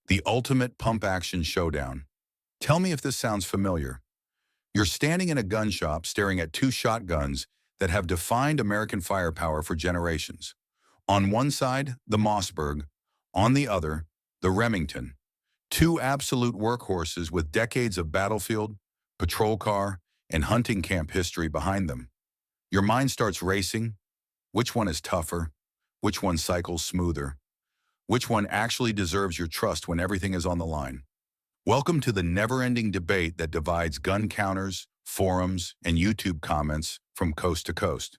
The ultimate pump-action showdown. Tell me if this sounds familiar. You're standing in a gun shop staring at two shotguns that have defined American firepower for generations. On one side, the Mossberg. On the other, the Remington. Two absolute workhorses with decades of battlefield, patrol car, and hunting camp history behind them. Your mind starts racing. Which one is tougher? Which one cycles smoother? Which one actually deserves your trust when everything is on the line? Welcome to the never-ending debate that divides gun counters, forums, and YouTube comments from coast to coast.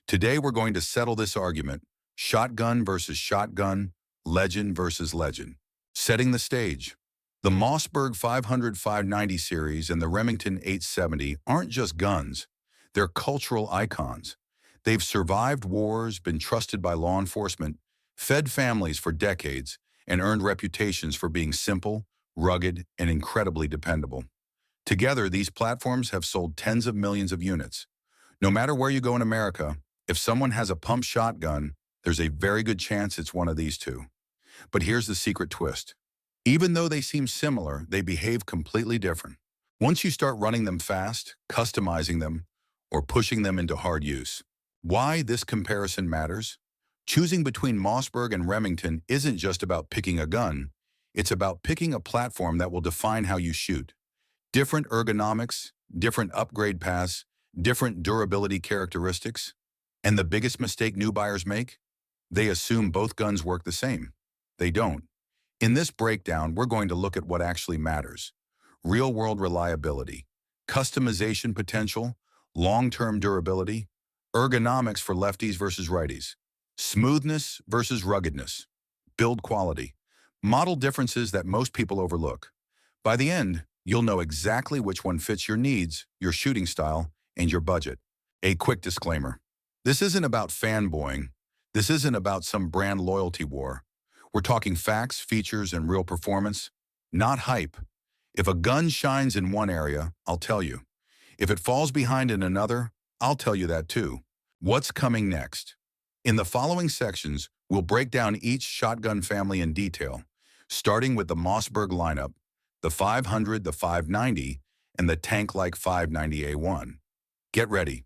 Today we're going to settle this argument: shotgun versus shotgun, legend versus legend. Setting the stage. The Mossberg 500-590 series and the Remington 870 aren't just guns, they're cultural icons. They've survived wars, been trusted by law enforcement, fed families for decades, and earned reputations for being simple, rugged, and incredibly dependable. Together, these platforms have sold tens of millions of units. No matter where you go in America, if someone has a pump shotgun, there's a very good chance it's one of these two. But here's the secret twist. Even though they seem similar, they behave completely different. Once you start running them fast, customizing them, or pushing them into hard use. Why this comparison matters? Choosing between Mossberg and Remington isn't just about picking a gun. It's about picking a platform that will define how you shoot. Different ergonomics, different upgrade paths, different durability characteristics. And the biggest mistake new buyers make? They assume both guns work the same. They don't. In this breakdown, we're going to look at what actually matters: real-world reliability, customization potential, long-term durability, ergonomics for lefties versus righties, smoothness versus ruggedness, build quality, model differences that most people overlook. By the end, you'll know exactly which one fits your needs, your shooting style, and your budget. A quick disclaimer. This isn't about fanboying. This isn't about some brand loyalty war. We're talking facts, features, and real performance, not hype. If a gun shines in one area, I'll tell you. If it falls behind in another, I'll tell you that too. What's coming next? In the following sections, we'll break down each shotgun family in detail, starting with the Mossberg lineup, the 500, the 590, and the tank-like 590A1. Get ready,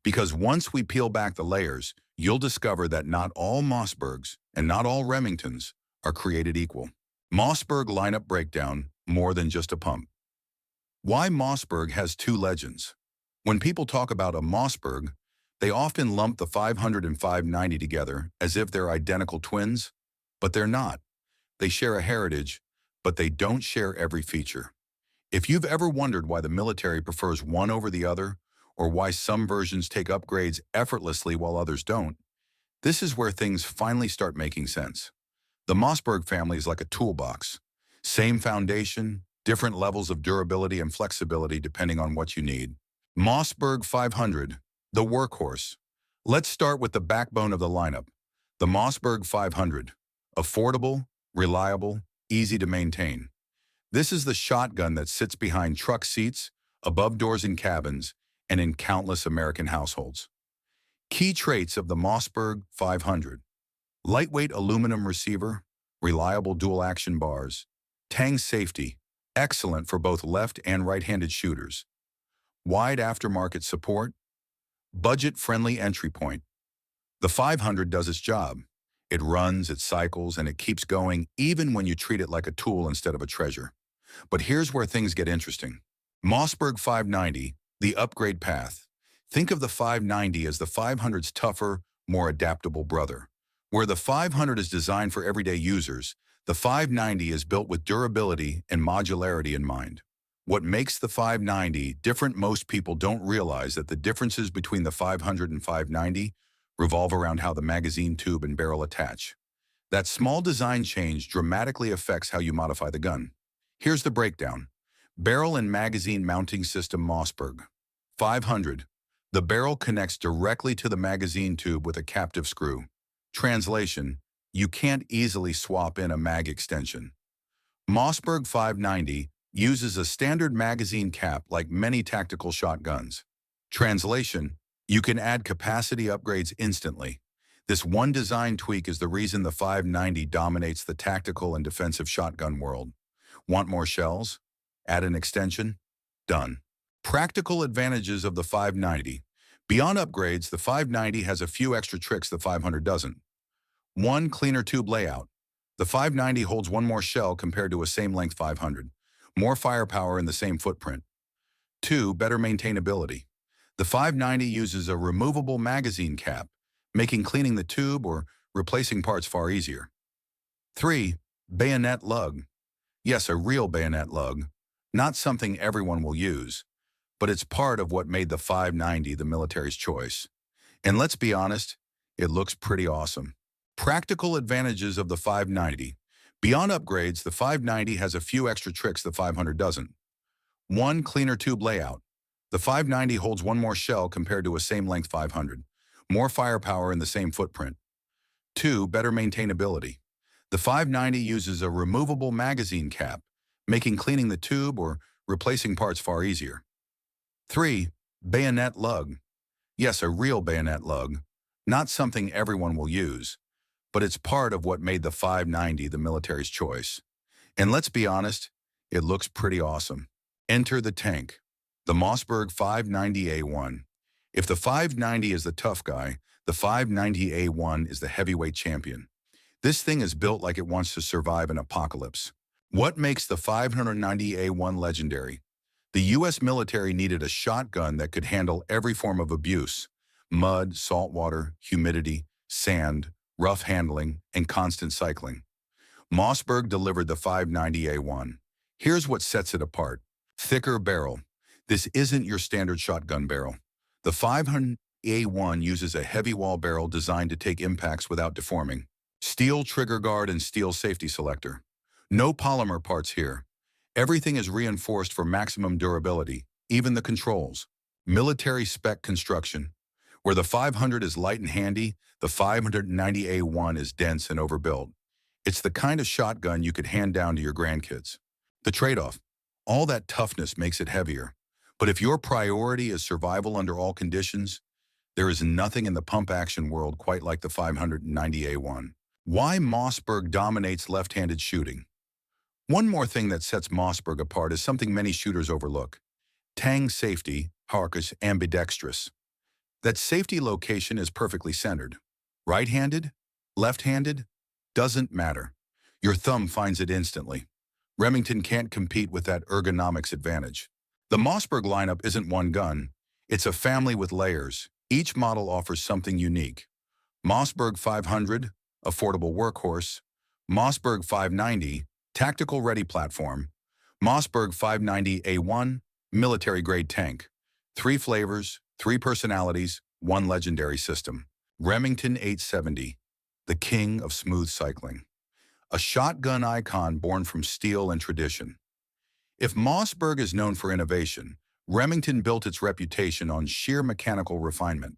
because once we peel back the layers, you'll discover that not all Mossbergs and not all Remingtons are created equal. Mossberg lineup breakdown: more than just a pump. Why Mossberg has two legends? When people talk about a Mossberg, they often lump the 500 and 590 together as if they're identical twins, but they're not. They share a heritage, but they don't share every feature. If you've ever wondered why the military prefers one over the other, or why some versions take upgrades effortlessly while others don't, this is where things finally start making sense. The Mossberg family is like a toolbox. Same foundation, different levels of durability and flexibility depending on what you need. Mossberg 500, the workhorse. Let's start with the backbone of the lineup, the Mossberg 500. Affordable, reliable, easy to maintain. This is the shotgun that sits behind truck seats, above doors in cabins, and in countless American households. Key traits of the Mossberg 500. Lightweight aluminum receiver, reliable dual-action bars, tang safety, excellent for both left and right-handed shooters. Wide aftermarket support, budget-friendly entry point. The 500 does its job. It runs, it cycles, and it keeps going even when you treat it like a tool instead of a treasure. But here's where things get interesting. Mossberg 590, the upgrade path. Think of the 590 as the 500's tougher, more adaptable brother. Where the 500 is designed for everyday users, the 590 is built with durability and modularity in mind. What makes the 590 different? Most people don't realize that the differences between the 500 and 590 revolve around how the magazine tube and barrel attach. That small design change dramatically affects how you modify the gun. Here's the breakdown. Barrel and magazine mounting system. Mossberg 500. The barrel connects directly to the magazine tube with a captive screw. Translation: you can't easily swap in a mag extension. Mossberg 590 uses a standard magazine cap like many tactical shotguns. Translation: you can add capacity upgrades instantly. This one design tweak is the reason the 590 dominates the tactical and defensive shotgun world. Want more shells? Add an extension? Done. Practical advantages of the 590. Beyond upgrades, the 590 has a few extra tricks the 500 doesn't. 1. Cleaner tube layout. The 590 holds one more shell compared to a same-length 500. More firepower in the same footprint. 2. Better maintainability. The 590 uses a removable magazine cap, making cleaning the tube or replacing parts far easier. 3. Bayonet lug. Yes, a real bayonet lug. Not something everyone will use, but it's part of what made the 590 the military's choice. And let's be honest, it looks pretty awesome. Practical advantages of the 590. Beyond upgrades, the 590 has a few extra tricks the 500 doesn't. 1. Cleaner tube layout. The 590 holds one more shell compared to a same-length 500. More firepower in the same footprint. 2. Better maintainability. The 590 uses a removable magazine cap, making cleaning the tube or replacing parts far easier. 3. Bayonet lug. Yes, a real bayonet lug. Not something everyone will use, but it's part of what made the 590 the military's choice. And let's be honest, it looks pretty awesome. Enter the tank. The Mossberg 590A1. If the 590 is the tough guy, the 590A1 is the heavyweight champion. This thing is built like it wants to survive an apocalypse. What makes the 590A1 legendary? The U.S. military needed a shotgun that could handle every form of abuse: mud, salt water, humidity, sand, rough handling, and constant cycling. Mossberg delivered the 590A1. Here's what sets it apart. Thicker barrel. This isn't your standard shotgun barrel. The 500A1 uses a heavy wall barrel designed to take impacts without deforming. Steel trigger guard and steel safety selector. No polymer parts here. Everything is reinforced for maximum durability, even the controls. Military spec construction. Where the 500 is light and handy, the 590A1 is dense and overbuilt. It's the kind of shotgun you could hand down to your grandkids. The trade-off. All that toughness makes it heavier. But if your priority is survival under all conditions, there is nothing in the pump-action world quite like the 590A1. Why Mossberg dominates left-handed shooting? One more thing that sets Mossberg apart is something many shooters overlook. Tang safety, Harkus ambidextrous. That safety location is perfectly centered. Right-handed? Left-handed? Doesn't matter. Your thumb finds it instantly. Remington can't compete with that ergonomics advantage. The Mossberg lineup isn't one gun. It's a family with layers. Each model offers something unique. Mossberg 500, affordable workhorse. Mossberg 590, tactical-ready platform. Mossberg 590A1, military-grade tank. 3 flavors, 3 personalities, 1 legendary system. Remington 870, the king of smooth cycling. A shotgun icon born from steel and tradition. If Mossberg is known for innovation, Remington built its reputation on sheer mechanical refinement.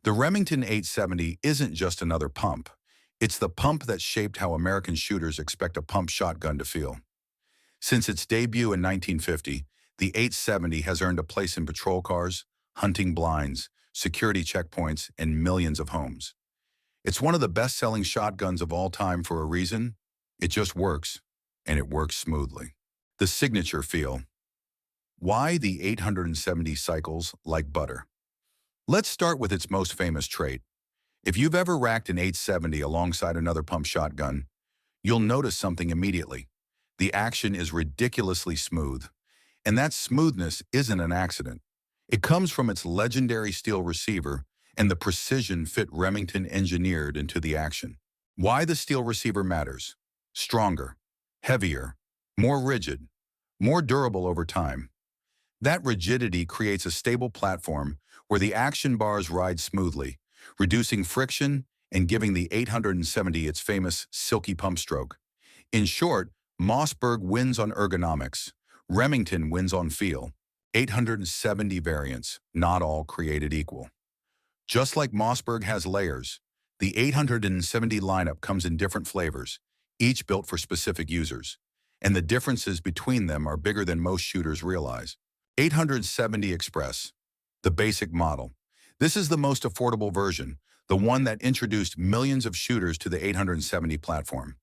The Remington 870 isn't just another pump. It's the pump that shaped how American shooters expect a pump shotgun to feel. Since its debut in 1950, the 870 has earned a place in patrol cars, hunting blinds, security checkpoints, and millions of homes. It's one of the best-selling shotguns of all time for a reason. It just works, and it works smoothly. The signature feel. Why the 870 cycles like butter? Let's start with its most famous trait. If you've ever racked an 870 alongside another pump shotgun, you'll notice something immediately. The action is ridiculously smooth, and that smoothness isn't an accident. It comes from its legendary steel receiver and the precision fit Remington engineered into the action. Why the steel receiver matters. Stronger, heavier, more rigid, more durable over time. That rigidity creates a stable platform where the action bars ride smoothly, reducing friction and giving the 870 its famous silky pump stroke. In short, Mossberg wins on ergonomics. Remington wins on feel. 870 variants, not all created equal. Just like Mossberg has layers, the 870 lineup comes in different flavors, each built for specific users. And the differences between them are bigger than most shooters realize. 870 Express, the basic model. This is the most affordable version, the one that introduced millions of shooters to the 870 platform.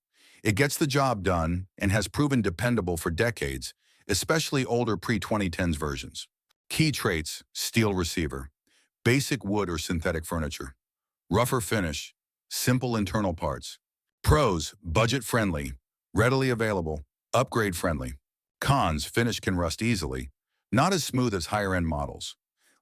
It gets the job done and has proven dependable for decades, especially older pre-2010s versions. Key traits: steel receiver, basic wood or synthetic furniture, rougher finish, simple internal parts. Pros: budget-friendly, readily available, upgrade-friendly. Cons: finish can rust easily, not as smooth as higher-end models.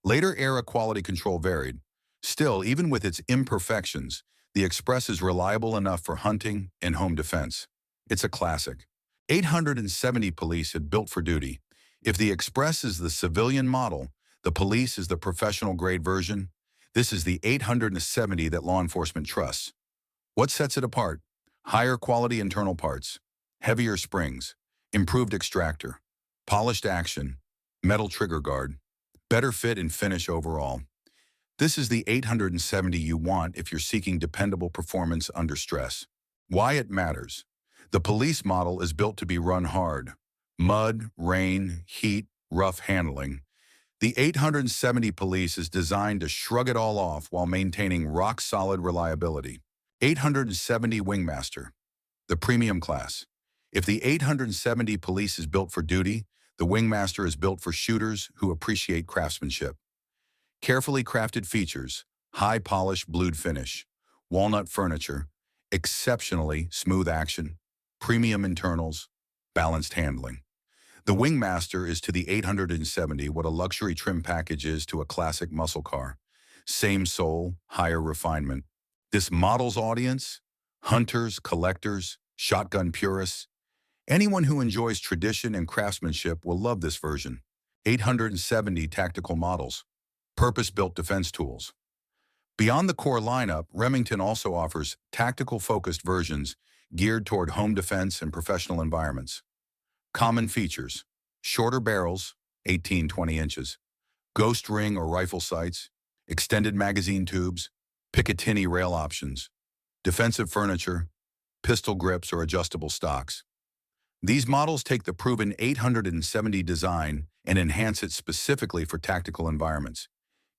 Later era quality control varied. Still, even with its imperfections, the Express is reliable enough for hunting and home defense. It's a classic. 870 Police had built for duty. If the Express is the civilian model, the Police is the professional-grade version. This is the 870 that law enforcement trusts. What sets it apart? Higher quality internal parts, heavier springs, improved extractor, polished action, metal trigger guard, better fit and finish overall. This is the 870 you want if you're seeking dependable performance under stress. Why it matters. The Police model is built to be run hard. Mud, rain, heat, rough handling. The 870 Police is designed to shrug it all off while maintaining rock-solid reliability. 870 Wingmaster, the premium class. If the 870 Police is built for duty, the Wingmaster is built for shooters who appreciate craftsmanship. Carefully crafted features, high-polished blued finish, walnut furniture, exceptionally smooth action, premium internals, balanced handling. The Wingmaster is to the 870 what a luxury trim package is to a classic muscle car. Same soul, higher refinement. This model's audience: hunters, collectors, shotgun purists. Anyone who enjoys tradition and craftsmanship will love this version. 870 tactical models. Purpose-built defense tools. Beyond the core lineup, Remington also offers tactical-focused versions geared toward home defense and professional environments. Common features: shorter barrels, 18-20 inches, ghost ring or rifle sights, extended magazine tubes, Picatinny rail options, defensive furniture, pistol grips or adjustable stocks. These models take the proven 870 design and enhance it specifically for tactical environments,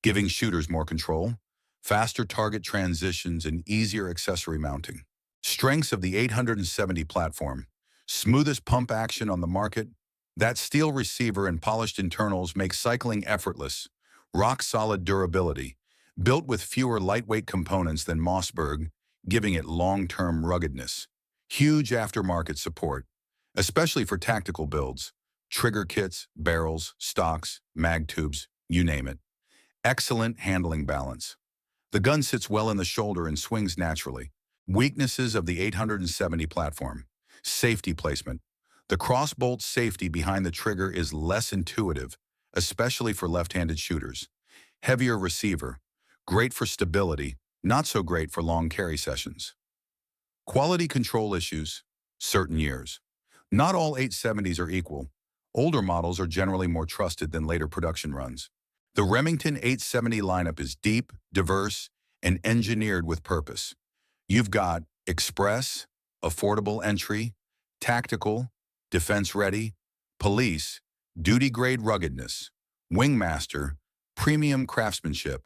giving shooters more control, faster target transitions, and easier accessory mounting. Strengths of the 870 platform: smoothest pump action on the market. That steel receiver and polished internals make cycling effortless. Rock-solid durability, built with fewer lightweight components than Mossberg, giving it long-term ruggedness. Huge aftermarket support, especially for tactical builds. Trigger kits, barrels, stocks, mag tubes, you name it. Excellent handling balance. The gun sits well in the shoulder and swings naturally. Weaknesses of the 870 platform: safety placement. The crossbolt safety behind the trigger is less intuitive, especially for left-handed shooters. Heavier receiver, great for stability, not so great for long carry sessions. Quality control issues: certain years. Not all 870s are equal. Older models are generally more trusted than later production runs. The Remington 870 lineup is deep, diverse, and engineered with purpose. You've got Express, affordable entry, tactical, defense-ready, Police, duty-grade ruggedness, Wingmaster, premium craftsmanship.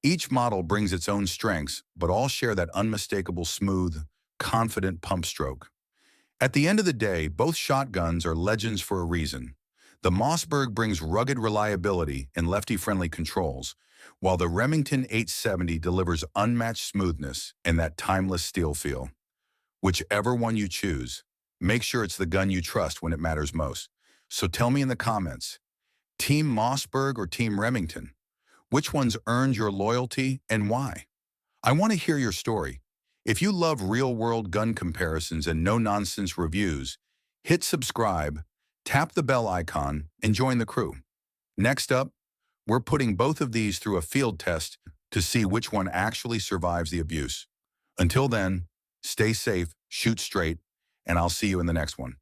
Each model brings its own strengths, but all share that unmistakable smooth, confident pump stroke. At the end of the day, both shotguns are legends for a reason. The Mossberg brings rugged reliability and lefty-friendly controls, while the Remington 870 delivers unmatched smoothness and that timeless steel feel. Whichever one you choose, make sure it's the gun you trust when it matters most. So tell me in the comments, Team Mossberg or Team Remington? Which one's earned your loyalty and why? I want to hear your story. If you love real-world gun comparisons and no-nonsense reviews, hit subscribe, tap the bell icon, and join the crew. Next up, we're putting both of these through a field test to see which one actually survives the abuse. Until then, stay safe, shoot straight, and I'll see you in the next one.